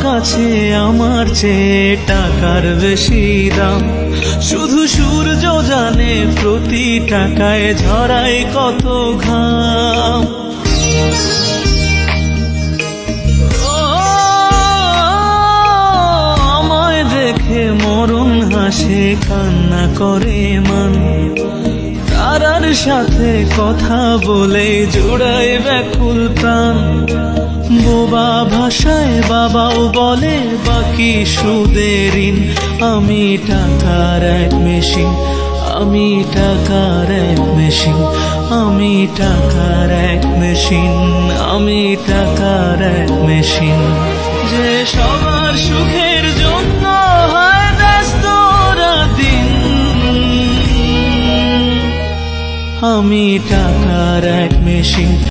কাছে আমার চেয়ে টাকার বেশি দাম। শুধু সূর্য জানে প্রতি টাকায় ঝরায় কত ঘাম। আমায় দেখে মরণ হাসে, কান্না করে মান। তারার সাথে কথা বলে জোড়ায় ব্যাকুল প্রাণ। বোবা ভাষায় বাবাও বলে বাকি সুদের ঋণ। আমি টাকার এক মেশিন, আমি টাকার এক মেশিন, আমি টাকার এক মেশিন, আমি টাকার এক মেশিন। যে সবার সুখের জন্য হয় ব্যস্ত রাতদিন। আমি টাকার এক মেশিন।